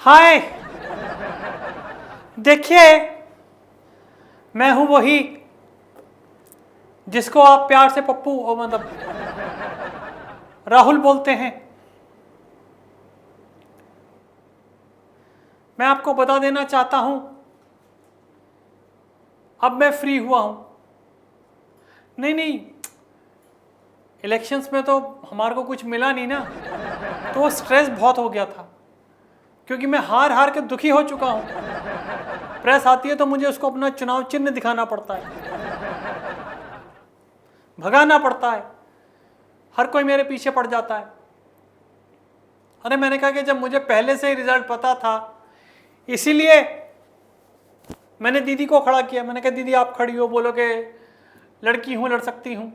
हाय, देखिए मैं हूं वही जिसको आप प्यार से पप्पू मतलब राहुल बोलते हैं। मैं आपको बता देना चाहता हूं, अब मैं फ्री हुआ हूं। नहीं, इलेक्शंस में तो हमारे को कुछ मिला नहीं ना, तो स्ट्रेस बहुत हो गया था क्योंकि मैं हार हार के दुखी हो चुका हूं। प्रेस आती है तो मुझे उसको अपना चुनाव चिन्ह दिखाना पड़ता है, भगाना पड़ता है, हर कोई मेरे पीछे पड़ जाता है। अरे मैंने कहा कि जब मुझे पहले से ही रिजल्ट पता था, इसीलिए मैंने दीदी को खड़ा किया। मैंने कहा दीदी आप खड़ी हो, बोलो कि लड़की हूं, लड़ सकती हूं।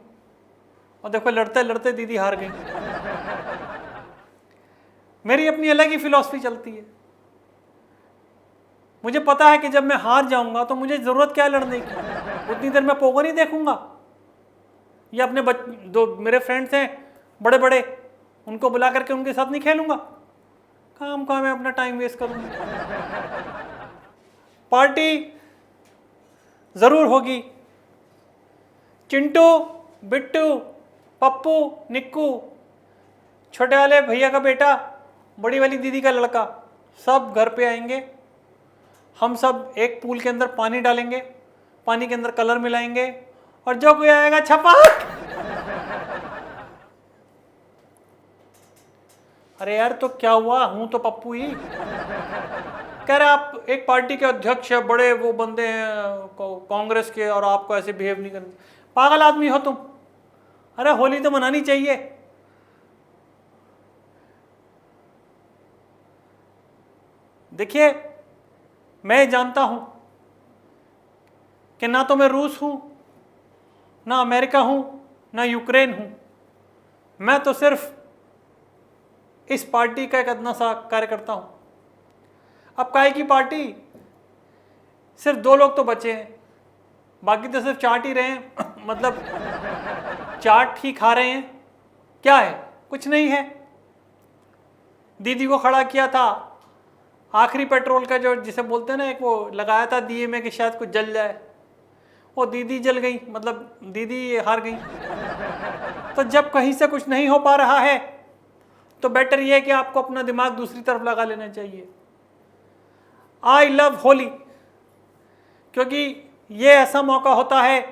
और देखो लड़ते लड़ते दीदी हार गई। मेरी अपनी अलग ही फिलॉसफी चलती है। मुझे पता है कि जब मैं हार जाऊंगा तो मुझे जरूरत क्या है लड़ने की। उतनी देर मैं पोगो नहीं देखूंगा या अपने दो मेरे फ्रेंड्स हैं बड़े बड़े, उनको बुला करके उनके साथ नहीं खेलूंगा। काम मैं अपना टाइम वेस्ट करूंगा। पार्टी जरूर होगी। चिंटू, बिट्टू, पप्पू, निक्कू, छोटे वाले भैया का बेटा, बड़ी वाली दीदी का लड़का, सब घर पे आएंगे। हम सब एक पूल के अंदर पानी डालेंगे, पानी के अंदर कलर मिलाएंगे और जो कोई आएगा छपाक। अरे यार तो क्या हुआ, हूं तो पप्पू ही। कह रहे आप एक पार्टी के अध्यक्ष है, बड़े वो बंदे हैं कांग्रेस के, और आपको ऐसे बिहेव नहीं करना। पागल आदमी हो तुम। अरे होली तो मनानी चाहिए। देखिए मैं जानता हूं कि ना तो मैं रूस हूं, ना अमेरिका हूं, ना यूक्रेन हूं। मैं तो सिर्फ इस पार्टी का एक अदना सा कार्यकर्ता हूं। अब काहे की पार्टी, सिर्फ 2 लोग तो बचे हैं, बाकी तो सिर्फ चाट ही रहे हैं। मतलब चाट ही खा रहे हैं। क्या है, कुछ नहीं है। दीदी को खड़ा किया था, आखिरी पेट्रोल का जो जिसे बोलते हैं ना, एक वो लगाया था दिए में कि शायद कुछ जल जाए, वो दीदी जल गई, मतलब दीदी हार गई। तो जब कहीं से कुछ नहीं हो पा रहा है तो बेटर ये है कि आपको अपना दिमाग दूसरी तरफ लगा लेना चाहिए। आई लव होली, क्योंकि ये ऐसा मौका होता है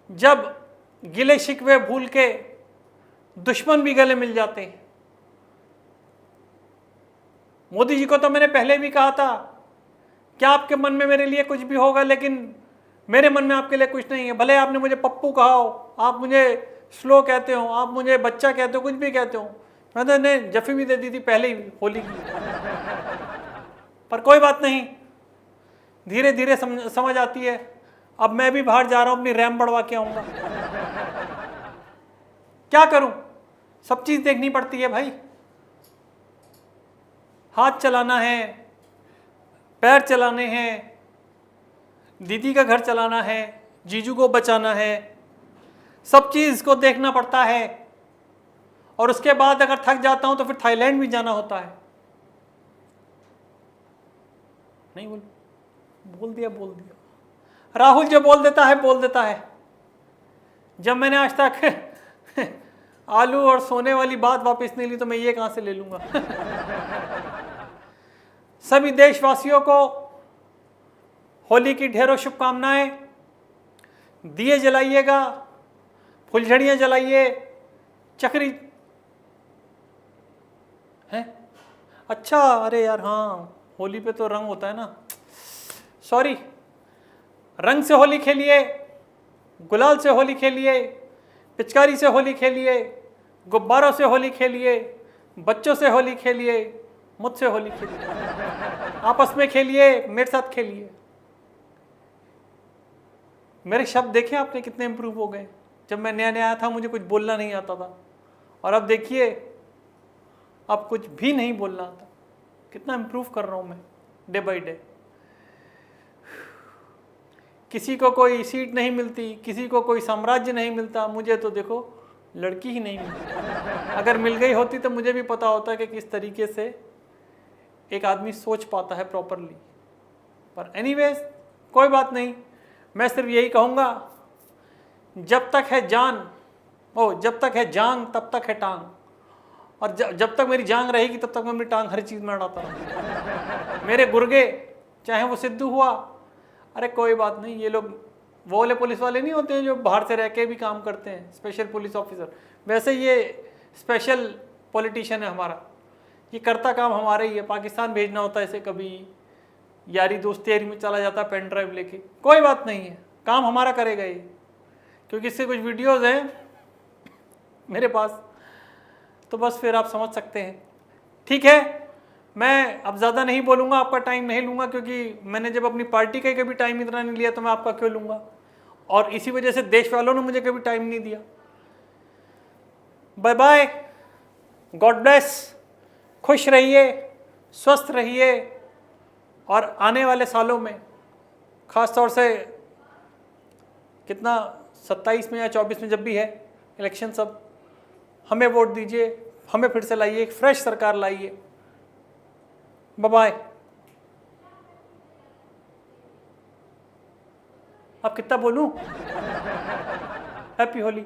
जब गिले शिकवे भूल के दुश्मन भी गले मिल जाते हैं। मोदी जी को तो मैंने पहले भी कहा था कि आपके मन में मेरे लिए कुछ भी होगा, लेकिन मेरे मन में आपके लिए कुछ नहीं है। भले आपने मुझे पप्पू कहा हो, आप मुझे स्लो कहते हो, आप मुझे बच्चा कहते हो, कुछ भी कहते हो, मैं तो इन्हें जफ़ी भी दे दी थी पहले ही होली की। पर कोई बात नहीं, धीरे धीरे समझ आती है। अब मैं भी बाहर जा रहा हूं, अपनी रैम बढ़वा के आऊंगा। क्या करूं, सब चीज देखनी पड़ती है भाई। हाथ चलाना है, पैर चलाने हैं, दीदी का घर चलाना है, जीजू को बचाना है, सब चीज को देखना पड़ता है। और उसके बाद अगर थक जाता हूं तो फिर थाईलैंड भी जाना होता है। नहीं बोल दिया। राहुल जो बोल देता है बोल देता है। जब मैंने आज तक आलू और सोने वाली बात वापस नहीं ली तो मैं ये कहां से ले लूंगा। सभी देशवासियों को होली की ढेरों शुभकामनाएं। दिए जलाइएगा, फुलझड़ियां जलाइए, चक्री है। अच्छा, अरे यार हाँ, होली पे तो रंग होता है ना, सॉरी। रंग से होली खेलिए, गुलाल से होली खेलिए, पिचकारी से होली खेलिए, गुब्बारों से होली खेलिए, बच्चों से होली खेलिए, मुझसे होली खेलिए, आपस में खेलिए, मेरे साथ खेलिए। मेरे शब्द देखे आपने कितने इंप्रूव हो गए। जब मैं नया नया आया था मुझे कुछ बोलना नहीं आता था, और अब देखिए अब कुछ भी नहीं बोलना आता। कितना इंप्रूव कर रहा हूं मैं डे बाय डे। किसी को कोई सीट नहीं मिलती, किसी को कोई साम्राज्य नहीं मिलता, मुझे तो देखो लड़की ही नहीं मिलती। अगर मिल गई होती तो मुझे भी पता होता कि किस तरीके से एक आदमी सोच पाता है प्रॉपरली। पर एनीवेज कोई बात नहीं, मैं सिर्फ यही कहूँगा, जब तक है जब तक है जांग तब तक है टांग, और जब तक मेरी जांग रहेगी तब तक मैं अपनी टांग हर चीज़ में अड़ाता रहूँगा। मेरे गुर्गे चाहे वो सिद्धू हुआ, अरे कोई बात नहीं, ये लोग वो वाले पुलिस वाले नहीं होते हैं जो बाहर से रह के भी काम करते हैं, स्पेशल पुलिस ऑफिसर, वैसे ये स्पेशल पॉलिटिशियन है हमारा, ये करता काम हमारा ही है। पाकिस्तान भेजना होता है इसे, कभी यारी दोस्ती यारी में चला जाता है पेन ड्राइव लेके, कोई बात नहीं है, काम हमारा करेगा ये, क्योंकि इससे कुछ वीडियोज़ हैं मेरे पास, तो बस फिर आप समझ सकते हैं। ठीक है, मैं अब ज़्यादा नहीं बोलूँगा, आपका टाइम नहीं लूँगा, क्योंकि मैंने जब अपनी पार्टी का कभी टाइम इतना नहीं लिया तो मैं आपका क्यों लूँगा, और इसी वजह से देश वालों ने मुझे कभी टाइम नहीं दिया। बाय बाय, गॉड ब्लेस, खुश रहिए, स्वस्थ रहिए, और आने वाले सालों में ख़ास तौर से कितना 27 में या 24 में जब भी है इलेक्शन, सब हमें वोट दीजिए, हमें फिर से लाइए, एक फ्रेश सरकार लाइए। Bye bye. अब कितना बोलूं? हैप्पी होली।